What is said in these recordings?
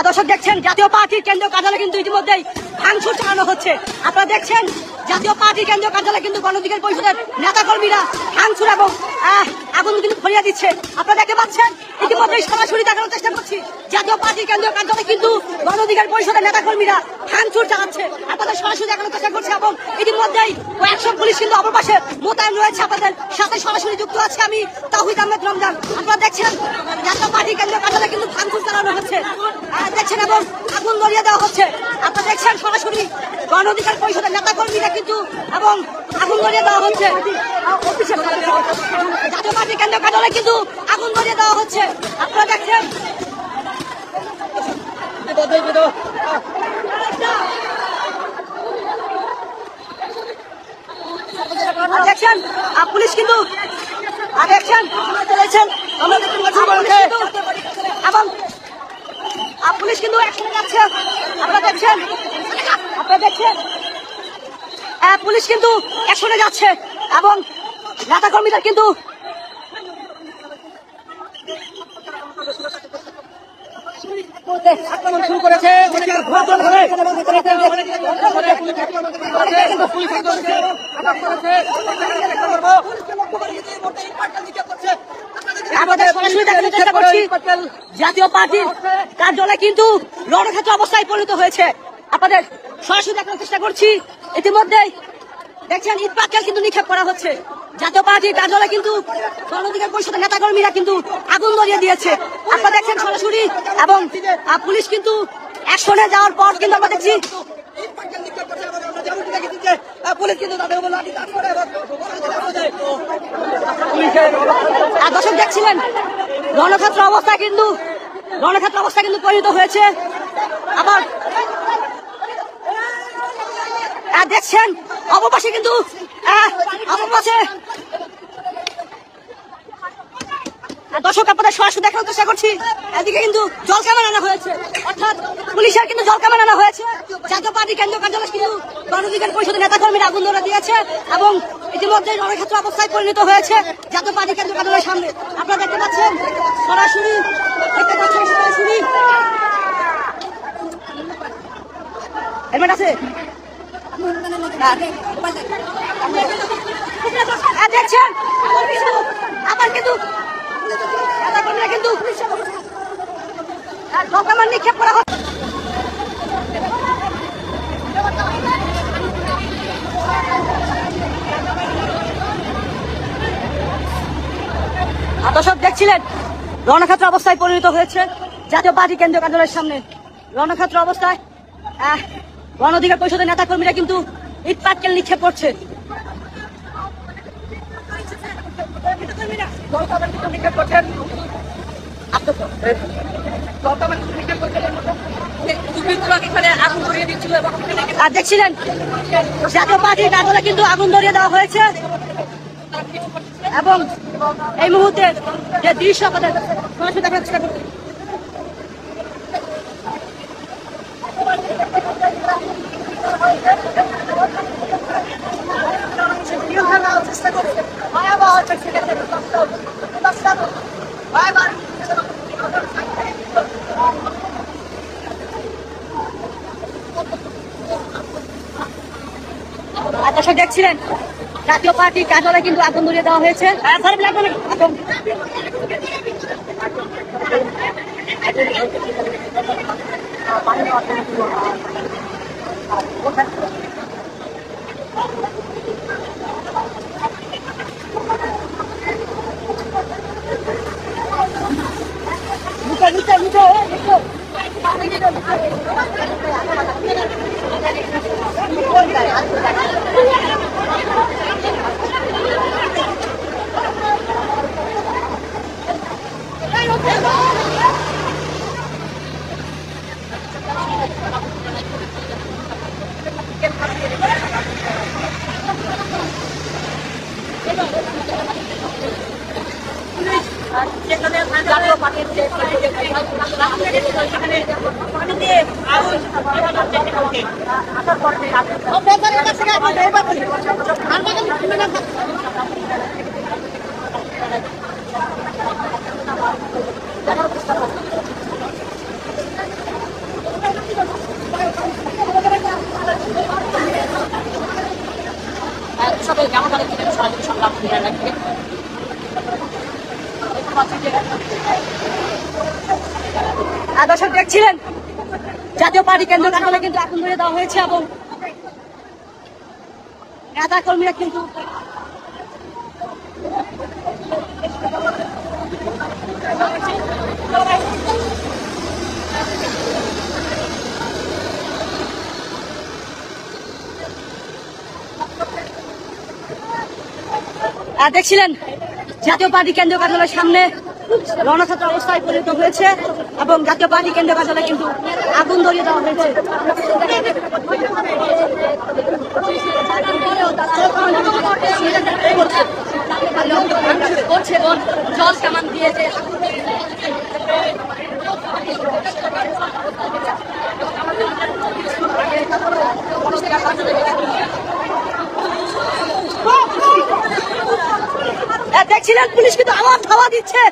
দর্শক দেখছেন জাতীয় পার্টির কেন্দ্রীয় কার্যালয় কিন্তু ইতিমধ্যেই ভাঙচুর চালানো হচ্ছে। আপনারা দেখছেন জাতীয় পার্টির কেন্দ্রীয় কার্যালয় কিন্তু গণ অধিকার পরিষদের নেতাকর্মীরা ভাঙচুর এবং আগুন কিন্তু ফরিয়া দিচ্ছে। আপনারা দেখতে পাচ্ছেন ইতিমধ্যেই সরাসরি দেখানোর চেষ্টা করছি জাতীয় পার্টির কেন্দ্রীয় কার্যালয় কিন্তু গণ অধিকার পরিষদের নেতাকর্মীরা ভাঙচুর চালাচ্ছে। আপনাদের সরাসরি দেখানোর চেষ্টা করছি এবং ইতিমধ্যেই কয়েকশো পুলিশ কিন্তু অপর পাশে মোতায়েন রয়েছে। আপনাদের সাথে সরাসরি যুক্ত আছে আমি তাওহিদ আহমেদ রমজান। আপনারা দেখছেন জাতীয় পার্টির কেন্দ্রীয় কার্যালয় কিন্তু ভাঙচুর চালানো হচ্ছে দেখছেন এবং আগুন ধরিয়ে দেওয়া হচ্ছে। আপনারা দেখছেন সরাসরি গণ অধিকার পরিষদের নেতাকর্মীরা কিন্তু এবং আগুন ধরিয়ে দেওয়া হচ্ছে। জাতীয় পার্টির কেন্দ্রীয় কার্যালয় কিন্তু আগুন ধরিয়ে দেওয়া হচ্ছে। আপনারা দেখছেন দেখছেন পুলিশ কিন্তু দেখছেন এবং পুলিশ কিন্তু একসাথে যাচ্ছে। আপনারা দেখছেন পুলিশ কিন্তু একসাথে যাচ্ছে এবং নেতাকর্মীদের কিন্তু আক্রমণ শুরু করেছে। জাতীয় পার্টির কার্যালয় কিন্তু রণক্ষেত্র অবস্থায় পরিণত হয়েছে। আপনাদের সরাসরি দেখানোর চেষ্টা করছি। ইতিমধ্যেই দেখছেন ইট পাটকেল কিন্তু নিক্ষেপ করা হচ্ছে। জাতীয় পার্টির কার্যালয় কিন্তু গণ অধিকার পরিষদের নেতাকর্মীরা কিন্তু আগুন ধরিয়ে দিয়েছে। আপনারা দেখছেন সরাসরি এবং পুলিশ কিন্তু অ্যাকশনে যাওয়ার পর কিন্তু আমরা দেখছি দর্শক দেখছিলেন রণক্ষেত্র অবস্থা কিন্তু পরিণত হয়েছে। আবার দেখছেন অবপাশে কিন্তু দর্শক আপনাদের সরাসরি দেখানোর চেষ্টা করছি। এদিকে কিন্তু জল কামান আনা হয়েছে, অর্থাৎ পুলিশের কিন্তু জল কামান আনা হয়েছে। জাতীয় পার্টির কেন্দ্রীয় কার্যালয় কিন্তু গণ অধিকার পরিষদের নেতাকর্মীরা আগুন ধরে দিয়েছে এবং ইতিমধ্যে রণক্ষেত্র অবস্থায় পরিণত হয়েছে জাতীয় পার্টির কেন্দ্রীয় কার্যালয়ের সামনে। আপনারা দেখতে পাচ্ছেন সরাসরি হেলমেট আছে দেখছেন আবার কিন্তু নিক্ষেপ করা হয়। দর্শক দেখছিলেন রণক্ষেত্র অবস্থায় পরিণত হয়েছে জাতীয় পার্টি কেন্দ্রীয় কার্যালয়ের সামনে। রণক্ষেত্র অবস্থায় গণ অধিকার পরিষদের নেতাকর্মীরা কিন্তু ইট পাটকেল নিক্ষেপ করছে। দেখছিলেন জাতীয় পার্টির কার্যালয় কিন্তু আগুন ধরিয়ে দেওয়া হয়েছে এবং এই মুহূর্তে যে দৃশ্য আপনাদের সরাসরি দেখার চেষ্টা করছি। দর্শক দেখছিলেন জাতীয় পার্টির কার্যালয় কিন্তু আগুন ধরিয়ে দেওয়া হয়েছে। দর্শক দেখছিলেন জাতীয় পার্টি কেন্দ্র কার্যালয়ে কিন্তু আগুন ধরিয়ে দেওয়া হয়েছে এবং নেতা কর্মীরা কিন্তু দেখছিলেন জাতীয় পার্টি কেন্দ্রীয় কার্যালয়ের সামনে রণক্ষেত্র অবস্থায় পরিণত হয়েছে এবং জাতীয় পার্টি কেন্দ্রীয় কার্যালয়ে কিন্তু আগুন ধরিয়ে দেওয়া হয়েছে। জল সামান দিয়েছে দেখছিলেন পুলিশ কিন্তু আবার ধাওয়া দিচ্ছে।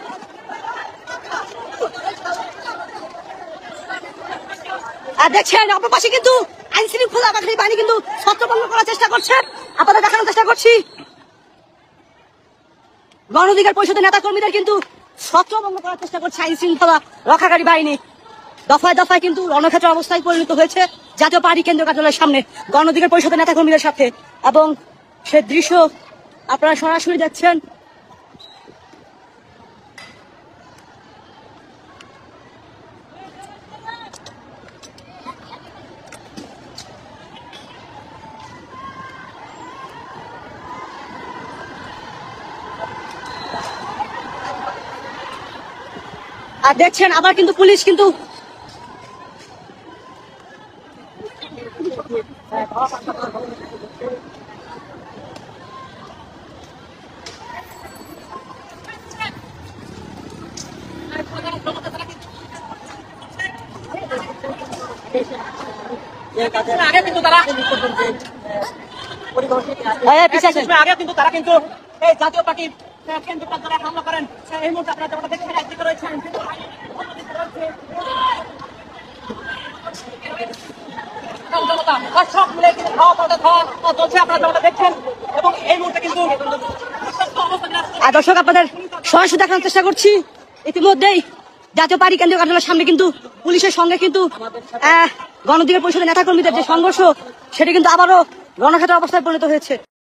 দেখছেন অপর পাশে কিন্তু আইন শৃঙ্খলা বাহিনী কিন্তু ছত্রভঙ্গ করার চেষ্টা করছে। আপনাদের দেখানোর চেষ্টা করছি গণ অধিকার পরিষদের নেতা কর্মীদের কিন্তু ছত্রভঙ্গ করার চেষ্টা করছে আইন শৃঙ্খলা রক্ষাকারী বাহিনী। দফায় দফায় কিন্তু রণক্ষেত্র অবস্থায় পরিণত হয়েছে জাতীয় পার্টি কেন্দ্রীয় কার্যালয়ের সামনে গণ অধিকার পরিষদের নেতা কর্মীদের সাথে এবং সে দৃশ্য আপনারা সরাসরি দেখছেন। আর দেখছেন আবার কিন্তু পুলিশ কিন্তু আগে কিন্তু তারা এই জাতীয় পার্টি কেন্দ্র কার্যালয়ে হামলা করেন। এই মুহূর্তে আপনারা যেমনটা দেখছেন একদিকে রয়েছেন সব মিলে কিন্তু খাওয়া চলছে আপনারা যেমনটা দেখছেন এবং এই মুহূর্তে কিন্তু দর্শক আপনাদের সরাসরি দেখানোর চেষ্টা করছি। ইতিমধ্যেই জাতীয় পার্টি কেন্দ্রীয় কার্যালয়ের সামনে কিন্তু পুলিশের সঙ্গে কিন্তু গণ অধিকার পরিষদের নেতা কর্মীদের যে সংঘর্ষ সেটা কিন্তু আবারও রণক্ষেত্র অবস্থায় পরিণত হয়েছে।